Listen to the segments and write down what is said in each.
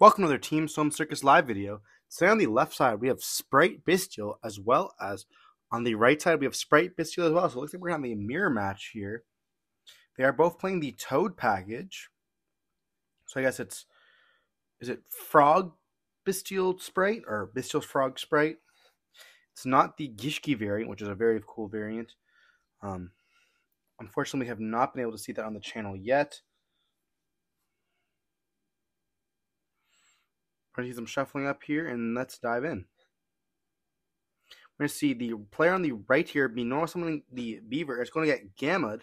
Welcome to their Team Solemn Circus live video. Today on the left side we have Spright Bestial, as well as on the right side we have Spright Bestial as well. So it looks like we're having a mirror match here. They are both playing the Toad package. So I guess is it Frog Bestial Spright or Bestial Frog Spright? It's not the Gishki variant, which is a very cool variant. Unfortunately, we have not been able to see that on the channel yet. We're going to do some shuffling up here, and let's dive in. We're going to see the player on the right here be normal summoning the Beaver. It's going to get Gammaed.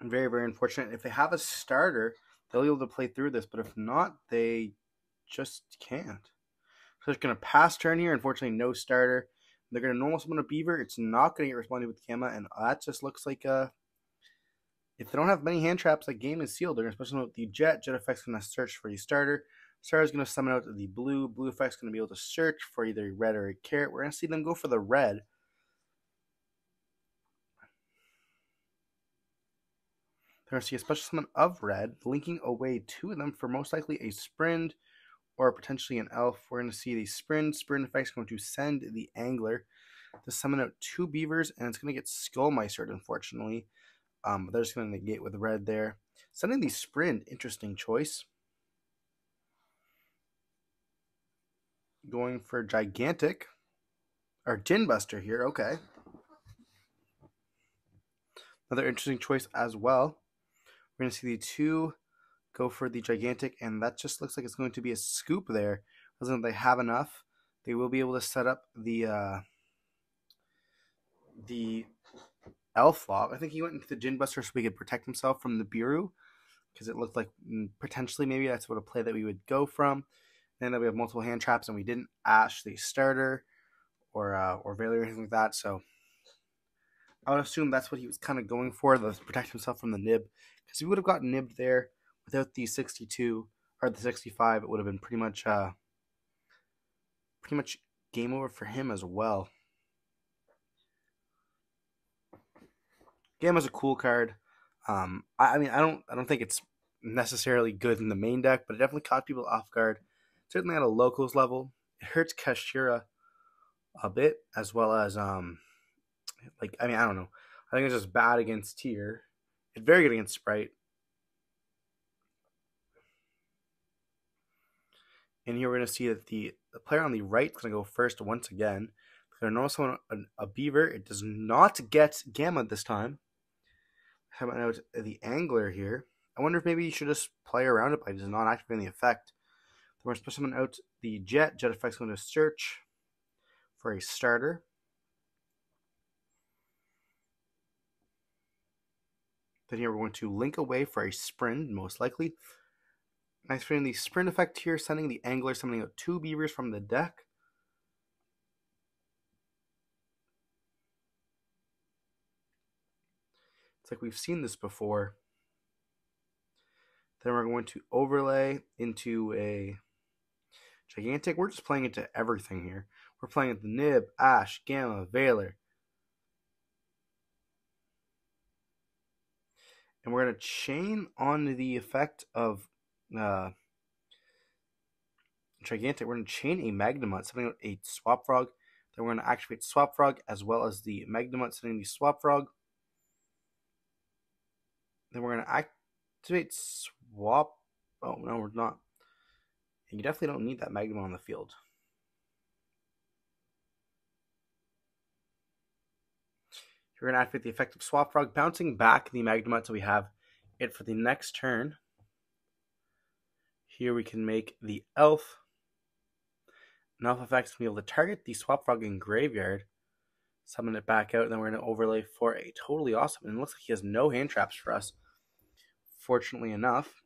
Very, very unfortunate. If they have a starter, they'll be able to play through this, but if not, they just can't. So it's going to pass turn here. Unfortunately, no starter. They're going to normal summon a Beaver. It's not going to get responded with Gamma, and that just looks like if they don't have many hand traps, that game is sealed. They're going to special note the Jet. Jet effect's going to search for the starter. Starter is going to summon out the blue. Blue effect's going to be able to search for either a red or a carrot. We're going to see them go for the red. They're going to see a special summon of red, linking away two of them for most likely a Sprint or potentially an elf. We're going to see the Sprint. Sprint effect's going to send the Angler to summon out two Beavers, and it's going to get Skullmeistered, unfortunately. They're just going to negate with red there. Sending the Sprint, interesting choice. Going for Gigantic, or Gin Buster here, okay. Another interesting choice as well. We're going to see the two go for the Gigantic, and that just looks like it's going to be a scoop there. Doesn't they have enough? They will be able to set up the Elf Flop. I think he went into the Gin Buster so he could protect himself from the Biru, because it looked like potentially maybe that's what a play that we would go from. And then we have multiple hand traps, and we didn't ash the starter or Veiler or anything like that. So I would assume that's what he was kind of going for, to protect himself from the nib. Because he would have gotten nibbed there without the 62 or the 65. It would have been pretty much game over for him as well. Gamma's a cool card. I mean, I don't think it's necessarily good in the main deck, but it definitely caught people off guard. Certainly at a locals level, it hurts Kashira a bit, as well as I don't know. I think it's just bad against Tier. It's very good against Spright. And here we're going to see that the player on the right is going to go first once again. They're going to summon a Beaver. It does not get Gamma this time. How about now the Angler here? I wonder if maybe you should just play around it by just not activating the effect. We're going to summon out the Jet. Jet effect's going to search for a starter. Then here we're going to link away for a Sprint, most likely. Nice for the Sprint effect here, sending the Angler, summoning out two Beavers from the deck. It's like we've seen this before. Then we're going to overlay into a Gigantic. We're just playing into everything here. We're playing at the Nib, Ash, Gamma, Veiler. And we're going to chain on the effect of Gigantic. We're going to chain a Magnemite, sending out a Swap Frog. Then we're going to activate Swap Frog as well as the Magnemite, sending the Swap Frog. Then we're going to activate Swap. Oh, no, we're not. And you definitely don't need that Magnemite on the field. We're going to activate the effect of Swap Frog, bouncing back the Magnemite so we have it for the next turn. Here we can make the Elf. An Elf effect to be able to target the Swap Frog in Graveyard, summon it back out, and then we're going to overlay for a totally awesome. And it looks like he has no hand traps for us, fortunately enough.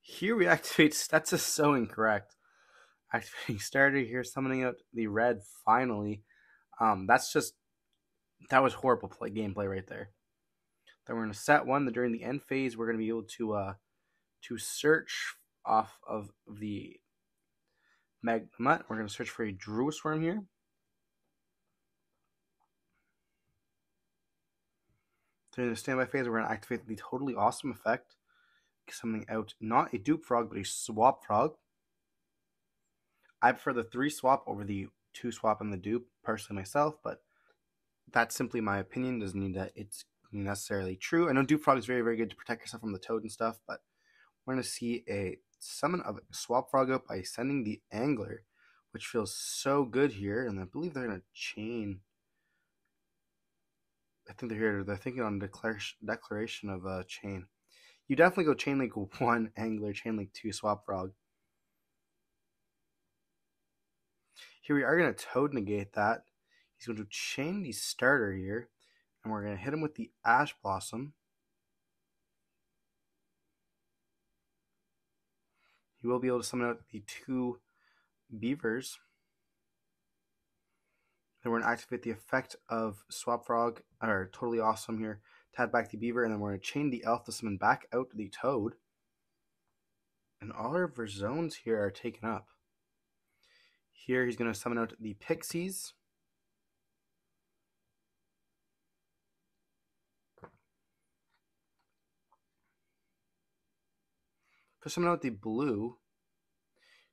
Here we activate, that's just so incorrect. Activating starter here, summoning out the red finally. That was horrible gameplay right there. Then we're going to set one. During the end phase, we're going to be able to search off of the Magnemite. We're going to search for a Druisworm here. During the standby phase, we're going to activate the Totally Awesome effect. Summoning out not a dupe frog, but a swap frog. I prefer the 3 swap over the 2 swap and the dupe, personally myself, but that's simply my opinion. Doesn't mean that it's necessarily true. I know dupe frog is very, very good to protect yourself from the toad and stuff, but we're going to see a summon of a swap frog up by sending the angler, which feels so good here, and I believe they're going to chain. I think they're here. They're thinking on declaration of chain. You definitely go chain link 1 angler, chain link 2 swap frog. Here we are going to toad negate that. He's going to chain the starter here, and we're going to hit him with the Ash Blossom. He will be able to summon out the 2 beavers. Then we're going to activate the effect of Swap Frog, or Totally Awesome here, to add back the beaver, and then we're going to chain the elf to summon back out the toad. And all of our zones here are taken up. Here he's going to summon out the pixies. For summon out the blue,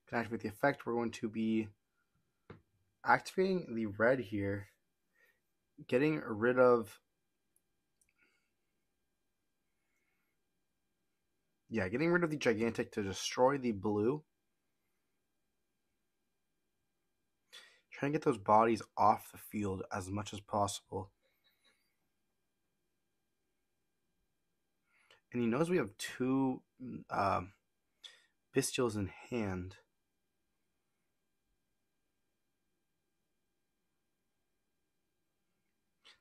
can activate the effect. We're going to be activating the red here, getting rid of the gigantic to destroy the blue. Trying to get those bodies off the field as much as possible. And he knows we have 2 bestials in hand.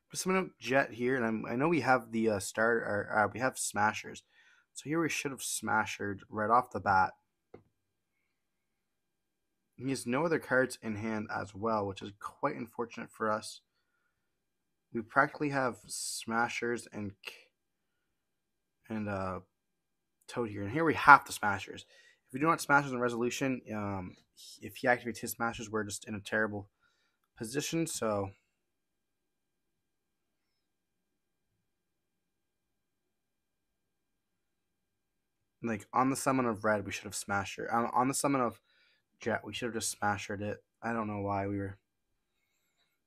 But summon up Jet here, and I know we have the we have Smashers. So here we should have Smashered right off the bat. He has no other cards in hand as well, which is quite unfortunate for us. We practically have Smashers and Toad here. And here we have the Smashers. If we do not Smashers in Resolution, if he activates his Smashers, we're just in a terrible position. So like on the summon of red, we should have Smasher. On the summon of Jet, we should have just Smashered it. I don't know why we were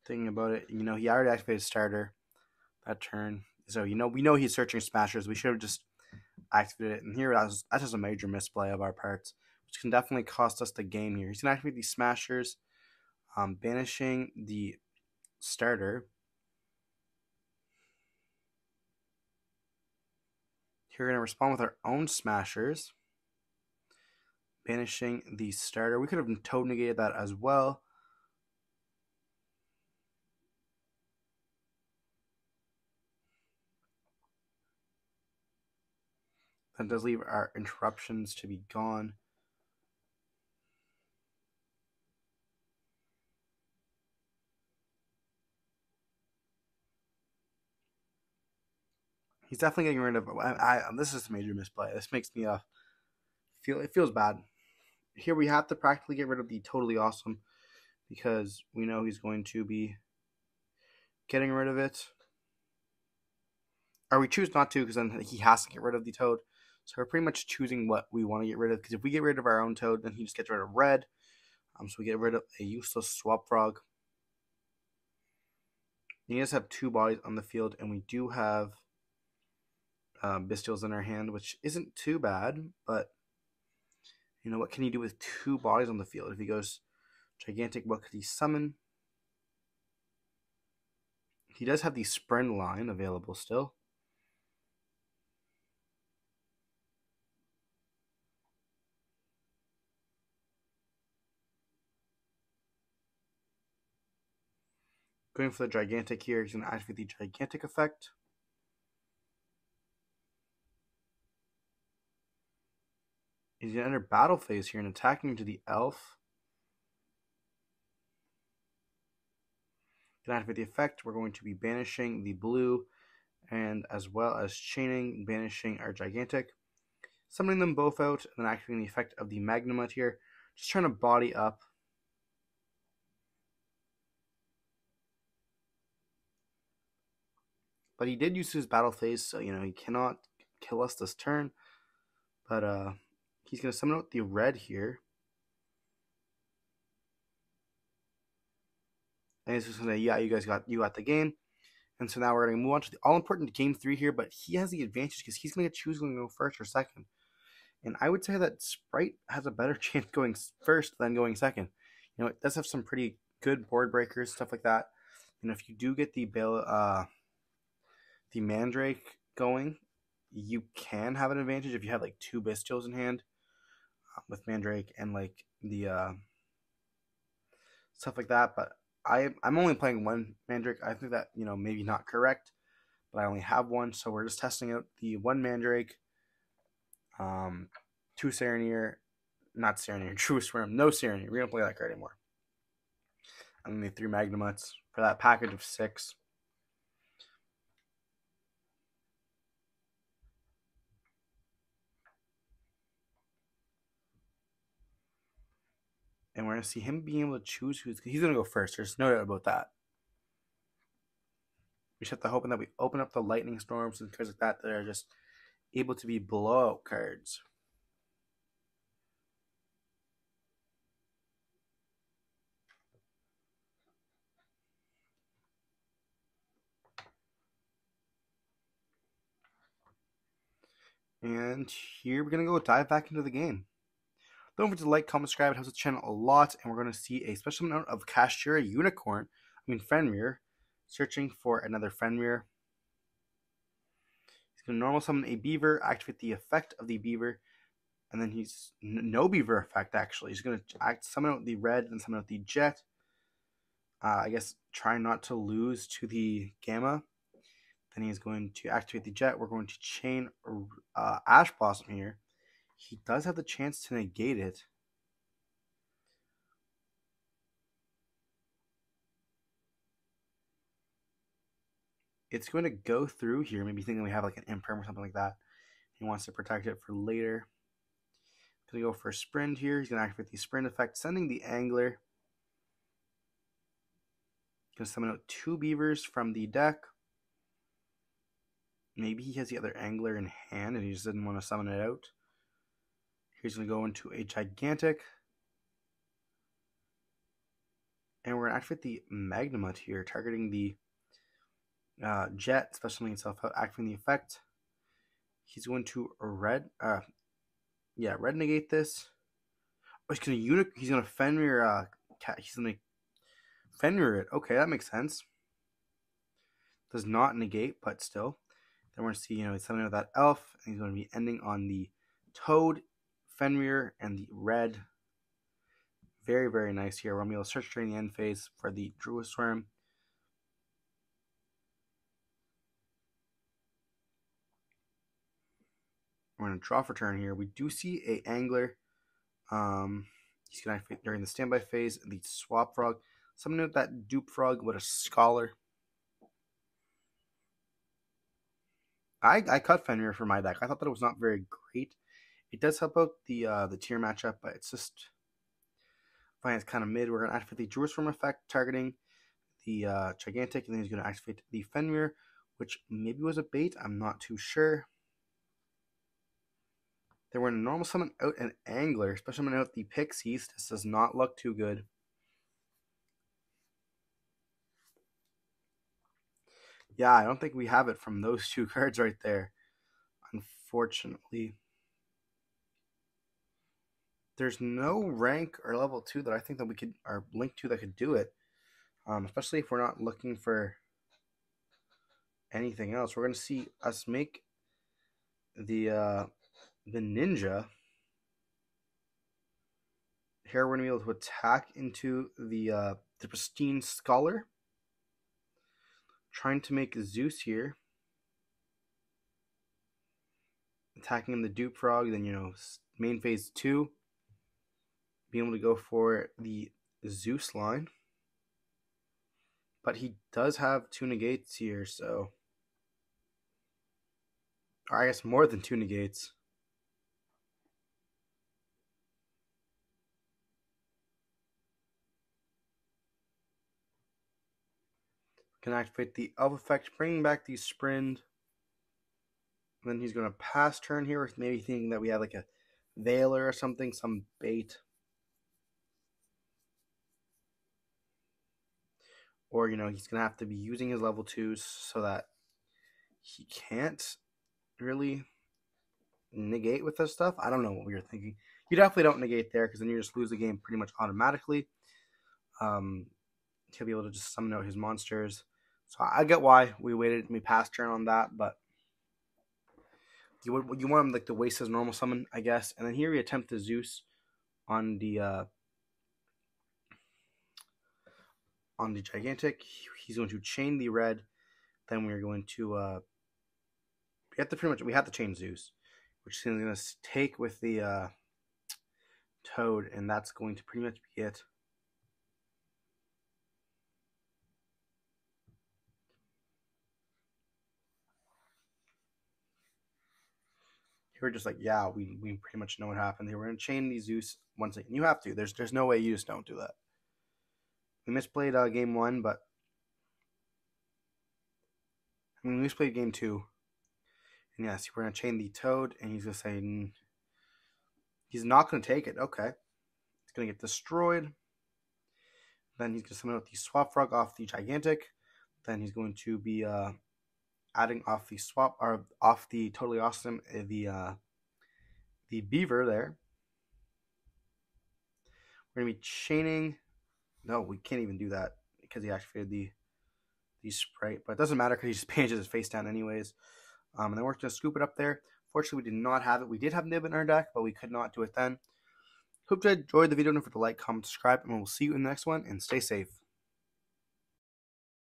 thinking about it. You know, he already activated starter that turn. So, you know, we know he's searching Smashers. We should have just activated it. And here, that's just a major misplay of our parts, which can definitely cost us the game here. He's going to activate these Smashers, banishing the starter. Here, we're going to respond with our own Smashers, banishing the starter. We could have toad negated that as well. That does leave our interruptions to be gone. He's definitely getting rid of. This is a major misplay. This makes me it feels bad. Here we have to practically get rid of the Totally Awesome because we know he's going to be getting rid of it. Or we choose not to because then he has to get rid of the Toad. So we're pretty much choosing what we want to get rid of, because if we get rid of our own Toad, then he just gets rid of red. So we get rid of a useless Swap Frog. He does have 2 bodies on the field, and we do have bestials in our hand, which isn't too bad, but you know, what can he do with 2 bodies on the field? If he goes gigantic, what could he summon? He does have the Sprint line available still. Going for the gigantic here, he's going to activate the gigantic effect. He's going to enter battle phase here and attacking into the elf. To activate the effect, we're going to be banishing the blue, and as well as chaining, banishing our gigantic, summoning them both out, and then activating the effect of the Magnemite here. Just trying to body up. But he did use his battle phase, so he cannot kill us this turn. But he's gonna summon out the red here. And he's just gonna, yeah, you got the game. And so now we're gonna move on to the all important game 3 here, but he has the advantage because he's gonna choose going to go first or second. And I would say that Spright has a better chance going first than going second. It does have some pretty good board breakers, stuff like that. If you do get the Mandrake going, you can have an advantage if you have like 2 Bestials in hand with Mandrake and like the stuff like that. But I'm only playing 1 Mandrake. I think that maybe not correct, but I only have 1, so we're just testing out the 1 Mandrake, 2 Serenir, not Serenir, True Swarm, no Serenir. We don't play that card anymore. And then the 3 Magnamuts for that package of 6. And we're going to see him being able to choose he's going to go first. There's no doubt about that. We just have to hope that we open up the Lightning Storms and cards like that that are just able to be blowout cards. And here we're going to go dive back into the game. Don't forget to like, comment, subscribe. It helps the channel a lot. And we're going to see a special amount of Kashtira Unicorn, Fenrir, searching for another Fenrir. He's going to normal summon a Beaver, activate the effect of the Beaver, and then he's no Beaver effect actually. He's going to summon out the red and summon out the Jet. I guess try not to lose to the Gamma. Then he's going to activate the Jet. We're going to chain Ash Blossom here. He does have the chance to negate it. It's going to go through here, maybe thinking we have like an Imperm or something like that. He wants to protect it for later. Going to go for a Sprint here. He's going to activate the Sprint effect, sending the Angler. Going to summon out 2 Beavers from the deck. Maybe he has the other Angler in hand and he just didn't want to summon it out. He's going to go into a Gigantic. And we're going to activate the Magnamut here, targeting the Jet, special itself out, activating the effect. He's going to red negate this. Oh, he's gonna Fenrir he's gonna Fenrir it. Okay, that makes sense. Does not negate, but still. Then we're gonna see, he's summoning out that elf, and he's gonna be ending on the Toad, Fenrir, and the red. Very, very nice here. We're gonna be able to search during the end phase for the Druid Swarm. We're going to draw for turn here. We do see a Angler. He's going to activate during the standby phase the Swap Frog. Summon out that Dupe Frog with a Scholar. I cut Fenrir for my deck. I thought that it was not very great. It does help out the tier matchup, but it's just fine. It's kind of mid. We're going to activate the Druid Swarm effect, targeting the Gigantic, and then he's going to activate the Fenrir, which maybe was a bait. I'm not too sure. Then we're going to normal summon out an Angler, especially summon out the Pixies. This does not look too good. Yeah, I don't think we have it from those 2 cards right there, unfortunately. There's no rank or level 2 that I think that we could, or link to, that could do it. Especially if we're not looking for anything else. We're going to see us make the Ninja. Here we're going to be able to attack into the Pristine Scholar. Trying to make Zeus here. Attacking the Dupe Frog, then, main phase 2. Being able to go for the Zeus line. But he does have 2 negates here, so. Or I guess more than 2 negates. Can activate the elf effect, bringing back the Sprint. Then he's going to pass turn here, with maybe thinking that we have like a Veiler or something, some bait. Or, he's going to have to be using his level 2s so that he can't really negate with this stuff. I don't know what we were thinking. You definitely don't negate there, because then you just lose the game pretty much automatically. He'll be able to just summon out his monsters. So I get why we waited and we passed turn on that, but you want him like to waste his normal summon, I guess. And then here we attempt the Zeus on the gigantic. He's going to chain the red. Then we're going to we have to chain Zeus, which is going to take with the Toad, and that's going to pretty much be it. We're just like, yeah, we pretty much know what happened here. We're going to chain the Zeus once again. You have to. There's no way you just don't do that. We misplayed game 1, but we misplayed game 2. And yes, we're going to chain the Toad, and he's going to say he's not going to take it. Okay. It's going to get destroyed. Then he's going to summon out the Swap Frog off the Gigantic. Then he's going to be adding off the off the Totally Awesome, the Beaver there. We're going to be chaining. No, we can't even do that because he activated the Spright. But it doesn't matter because he just pages his face down anyways. And then we're going to scoop it up there. Fortunately, we did not have it. We did have Nib in our deck, but we could not do it then. Hope you enjoyed the video. Don't forget to like, comment, subscribe, and we'll see you in the next one. And stay safe.